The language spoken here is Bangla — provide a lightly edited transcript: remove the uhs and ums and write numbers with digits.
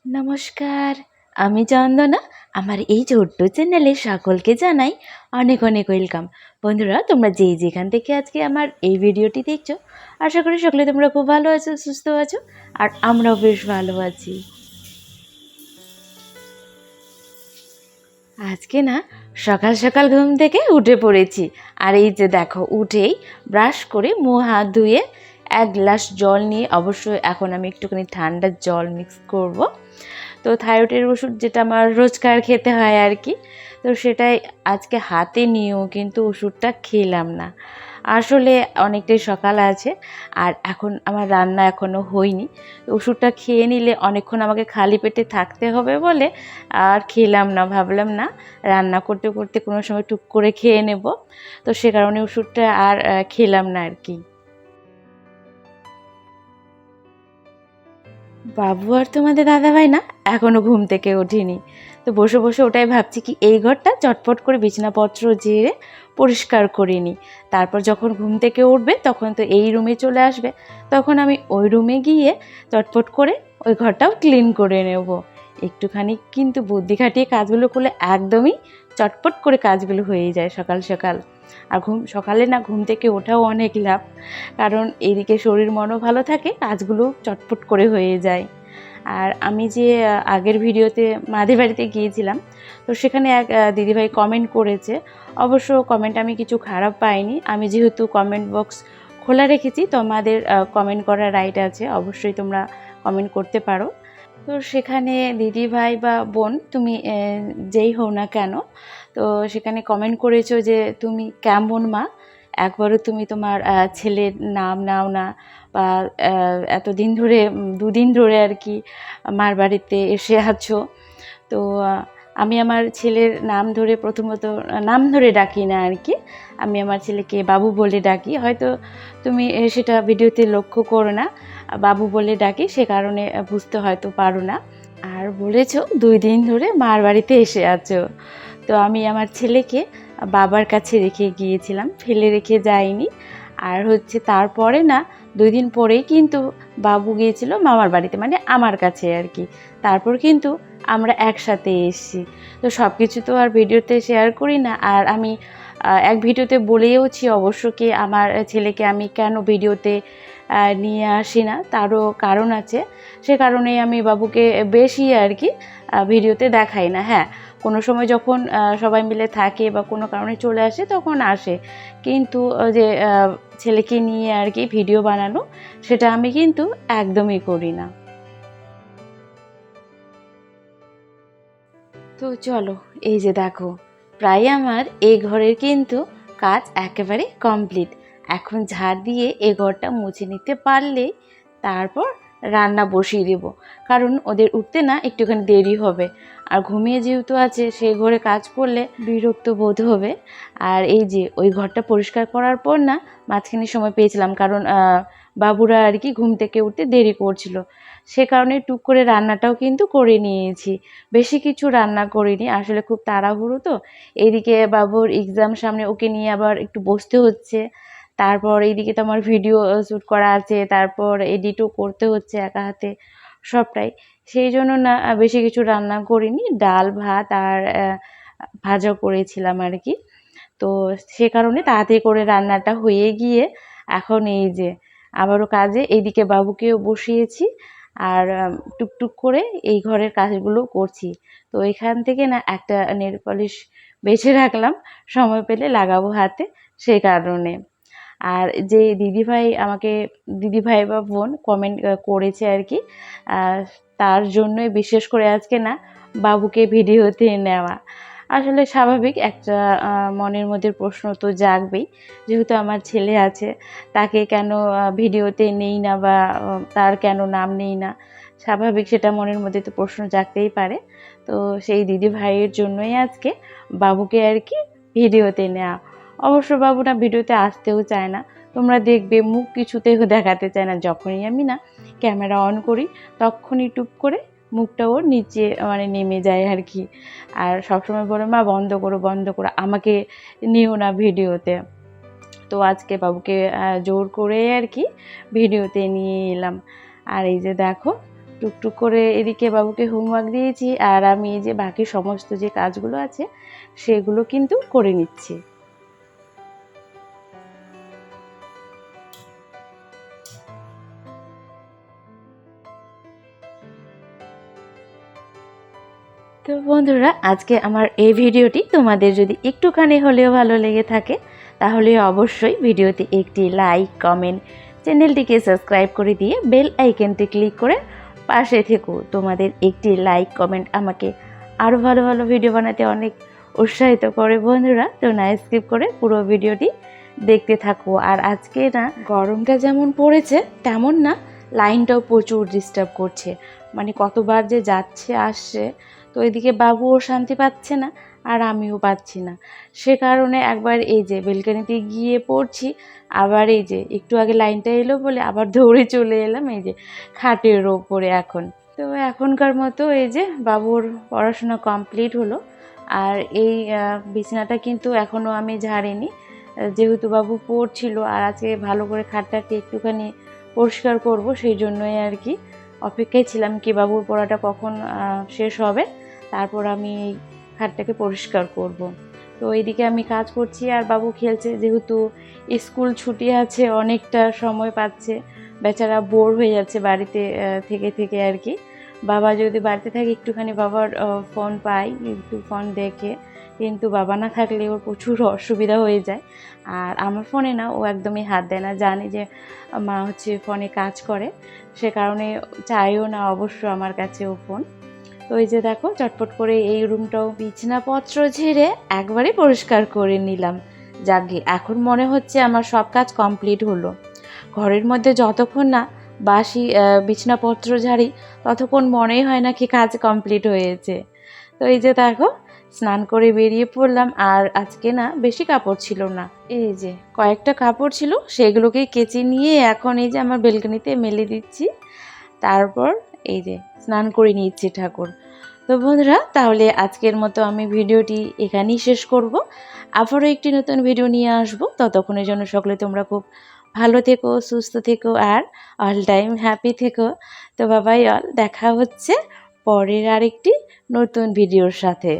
নমস্কার, আমি চন্দনা। আমার এই ছোট্ট চ্যানেলে সকলকে জানাই অনেক অনেক ওয়েলকাম। বন্ধুরা, তোমরা যেখান থেকে আজকে আমার এই ভিডিওটি দেখছো, আশা করি সকলে তোমরা খুব ভালো আছো, সুস্থ আছো, আর আমরাও বেশ ভালো আছি। আজকে না সকাল সকাল ঘুম থেকে উঠে পড়েছি, আর এই যে দেখো, উঠেই ব্রাশ করে মুখ হাত ধুয়ে এক গ্লাস জল নিয়ে, অবশ্যই এখন আমি একটুখানি ঠান্ডা জল মিক্স করব। তো থাইরয়েডের ওষুধ যেটা আমার রোজকার খেতে হয় আর কি, তো সেটাই আজকে হাতে নিয়েও কিন্তু ওষুধটা খেলাম না। আসলে অনেকটাই সকাল আছে, আর এখন আমার রান্না এখনও হয়নি। ওষুধটা খেয়ে নিলে অনেকক্ষণ আমাকে খালি পেটে থাকতে হবে বলে আর খেলাম না, ভাবলাম না রান্না করতে করতে কোনো সময় টুক করে খেয়ে নেব, তো সে কারণে ওষুধটা আর খেলাম না আর কি। বাবু আর তোমাদের দাদাভাই না এখনও ঘুম থেকে ওঠেনি, তো বসে বসে ওটাই ভাবছি কি এই ঘরটা চটপট করে বিছানাপত্র ঝেড়ে পরিষ্কার করে নিই। তারপর যখন ঘুম থেকে উঠবে তখন তো এই রুমে চলে আসবে, তখন আমি ওই রুমে গিয়ে চটপট করে ওই ঘরটাও ক্লিন করে নেব। একটুখানি কিন্তু বুদ্ধি খাটিয়ে কাজগুলো করলে একদমই চটপট করে কাজগুলো হয়ে যায় সকাল সকাল। আর সকালে না ঘুম থেকে ওঠাও অনেক লাভ, কারণ এদিকে শরীর মনও ভালো থাকে, কাজগুলো চটপট করে হয়ে যায়। আর আমি যে আগের ভিডিওতে মাদের বাড়িতে গিয়েছিলাম, তো সেখানে এক দিদিভাই কমেন্ট করেছে। অবশ্য কমেন্ট আমি কিছু খারাপ পাইনি, আমি যেহেতু কমেন্ট বক্স খোলা রেখেছি তো আমাদের কমেন্ট করার রাইট আছে, অবশ্যই তোমরা কমেন্ট করতে পারো। তো সেখানে দিদিভাই বা বোন তুমি যেই হও না কেন, তো সেখানে কমেন্ট করেছো যে তুমি কেমন মা, একবারও তুমি তোমার ছেলের নাম নাও না, বা এতদিন ধরে 2 দিন ধরে আর কি মার বাড়িতে এসে আছো। তো আমি আমার ছেলের নাম ধরে, প্রথমত নাম ধরে ডাকি না আর কি, আমি আমার ছেলেকে বাবু বলে ডাকি। হয়তো তুমি সেটা ভিডিওতে লক্ষ্য করো না, বাবু বলে ডাকি, সে কারণে বুঝতে হয়তো পারো না। আর বলেছো 2 দিন ধরে মার বাড়িতে এসে আছো, তো আমি আমার ছেলেকে বাবার কাছে রেখে গিয়েছিলাম, ফেলে রেখে যাইনি। আর হচ্ছে তারপরে না 2 দিন পরেই কিন্তু বাবু গিয়েছিল মামার বাড়িতে, মানে আমার কাছে আর কি। তারপর কিন্তু আমরা একসাথে এসেছি। তো সব কিছু তো আর ভিডিওতে শেয়ার করি না। আর আমি এক ভিডিওতে বলেওছি অবশ্য কি আমার ছেলেকে আমি কেন ভিডিওতে নিয়ে আসি না, তারও কারণ আছে। সে কারণেই আমি বাবুকে বেশি আর কি ভিডিওতে দেখাই না। হ্যাঁ, কোনো সময় যখন সবাই মিলে থাকে বা কোনো কারণে চলে আসে তখন আসে, কিন্তু যে ছেলেকে নিয়ে আর কি ভিডিও বানানো, সেটা আমি কিন্তু একদমই করি না। তো চলো, এই যে দেখো, প্রায় আমার এই ঘরের কিন্তু কাজ একেবারে কমপ্লিট। এখন ঝাড় দিয়ে এই ঘরটা মুছে নিতে পারলেই তারপর রান্না বসিয়ে দেবো, কারণ ওদের উঠতে না একটুখানি দেরি হবে। আর ঘুমিয়ে যেহেতু আছে, সেই ঘরে কাজ করলে বিরক্ত বোধ হবে। আর এই যে ওই ঘরটা পরিষ্কার করার পর না মাঝখানে সময় পেয়েছিলাম, কারণ বাবুরা আর কি ঘুম থেকে উঠতে দেরি করছিল, সে কারণে টুক করে রান্নাটাও কিন্তু করে নিয়েছি। বেশি কিছু রান্না করিনি, আসলে খুব তাড়াহুড়ো তো। এইদিকে বাবুর এক্সাম সামনে, ওকে নিয়ে আবার একটু বসতে হচ্ছে। তারপর এইদিকে তো আমার ভিডিও শ্যুট করা আছে, তারপর এডিটও করতে হচ্ছে একা হাতে সবটাই। সেই জন্য না বেশি কিছু রান্না করিনি, ডাল ভাত আর ভাজা করেছিলাম আর কি। তো সে কারণে তাড়াতাড়ি করে রান্নাটা হয়ে গিয়ে এখন এই যে আবারও কাজে, এইদিকে বাবুকেও বসিয়েছি। আর টুকটুক করে এই ঘরের কাজগুলো করছি। তো এখান থেকে না একটা নেল পলিশ বেছে রাখলাম, সময় পেলে লাগাবো হাতে, সেই কারণে। আর যে দিদিভাই বা বোন কমেন্ট করেছে আর কি, তার জন্যই বিশেষ করে আজকে না বাবুকে ভিডিওতে নেওয়া। আসলে স্বাভাবিক একটা মনের মধ্যে প্রশ্ন তো জাগবেই, যেহেতু আমার ছেলে আছে, তাকে কেন ভিডিওতে নেই না বা তার কেন নাম নেই না, স্বাভাবিক সেটা মনের মধ্যে তো প্রশ্ন জাগতেই পারে। তো সেই দিদি ভাইয়ের জন্যই আজকে বাবুকে আর কি ভিডিওতে নেওয়া। অবশ্য বাবু না ভিডিওতে আসতেও চায় না, তোমরা দেখবে মুখ কিছুতেই দেখাতে চায় না। যখনই আমি না ক্যামেরা অন করি তখনই টুপ করে মুখটা ওর নিচে মানে নেমে যায় আর কি। আর সবসময় বলে, মা বন্ধ করো বন্ধ করো, আমাকে নিও না ভিডিওতে। তো আজকে বাবুকে জোর করে আর কি ভিডিওতে নিয়ে এলাম। আর এই যে দেখো, টুকটুক করে এদিকে বাবুকে হোমওয়ার্ক দিয়েছি, আর আমি এই যে বাকি সমস্ত যে কাজগুলো আছে সেগুলো কিন্তু করে নিচ্ছি। তো বন্ধুরা, আজকে আমার এই ভিডিওটি তোমাদের যদি একটুখানি হলেও ভালো লেগে থাকে, তাহলে অবশ্যই ভিডিওতে একটি লাইক, কমেন্ট, চ্যানেলটিকে সাবস্ক্রাইব করে দিয়ে বেল আইকনটি ক্লিক করে পাশে থেকো। তোমাদের একটি লাইক, কমেন্ট আমাকে আরও ভালো ভালো ভিডিও বানাতে অনেক উৎসাহিত করে বন্ধুরা। তো না স্কিপ করে পুরো ভিডিওটি দেখতে থাকো। আর আজকে না গরমটা যেমন পড়েছে তেমন না লাইনটাও প্রচুর ডিস্টার্ব করছে, মানে কতবার যে যাচ্ছে আসছে। তো এদিকে বাবুও শান্তি পাচ্ছে না আর আমিও পাচ্ছি না। সে কারণে একবার এই যে বেলকানিতে গিয়ে পড়ছি, আবার এই যে একটু আগে লাইনটা এলো বলে আবার দৌড়ে চলে এলাম এই যে খাটের ওপরে এখন। তো এখনকার মতো এই যে বাবুর পড়াশোনা কমপ্লিট হলো। আর এই বিছানাটা কিন্তু এখনও আমি ঝাড়িনি, যেহেতু বাবু পড়ছিল আর আজকে ভালো করে খাটটাকে একটুখানি পরিষ্কার করব, সেই জন্যই আর কি অপেক্ষায় ছিলাম কি বাবুর পড়াটা কখন শেষ হবে, তারপর আমি এই খাটটাকে পরিষ্কার করব। তো এইদিকে আমি কাজ করছি আর বাবু খেলছে, যেহেতু স্কুল ছুটি আছে অনেকটা সময় পাচ্ছে, বেচারা বোর হয়ে যাচ্ছে বাড়িতে থেকে থেকে আর কি। বাবা যদি বাড়িতে থাকে একটুখানি বাবার ফোন পাই, একটু ফোন দেখে, কিন্তু বাবা না থাকলে ওর প্রচুর অসুবিধা হয়ে যায়। আর আমার ফোনে না ও একদমই হাত দেয় না, জানে যে মা হচ্ছে ফোনে কাজ করে, সে কারণে চাইও না অবশ্য আমার কাছে ও ফোন। তো এই যে দেখো, চটপট করে এই রুমটাও বিছানাপত্র ঝেড়ে একবারে পরিষ্কার করে নিলাম। যাকে এখন মনে হচ্ছে আমার সব কাজ কমপ্লিট হলো। ঘরের মধ্যে যতক্ষণ না বাসি বিছানাপত্র ঝাড়ি ততক্ষণ মনেই হয় না কি কাজ কমপ্লিট হয়েছে। তো এই যে দেখো, স্নান করে বেরিয়ে পড়লাম। আর আজকে না বেশি কাপড় ছিল না, এই যে কয়েকটা কাপড় ছিল, সেগুলোকে কেচে নিয়ে এখন এই যে আমার বেলকনিতে মেলে দিচ্ছি। তারপর এই যে স্নান করে নিচ্ছি ঠাকুর। তো বন্ধুরা, তাহলে আজকের মতো আমি ভিডিওটি এখানেই শেষ করব। আবারও একটি নতুন ভিডিও নিয়ে আসবো। ততক্ষণের জন্য সকলে তোমরা খুব ভালো থেকো, সুস্থ থেকো আর অল টাইম হ্যাপি থেকো। তো বাবাই অল, দেখা হচ্ছে পরের আরেকটি নতুন ভিডিওর সাথে।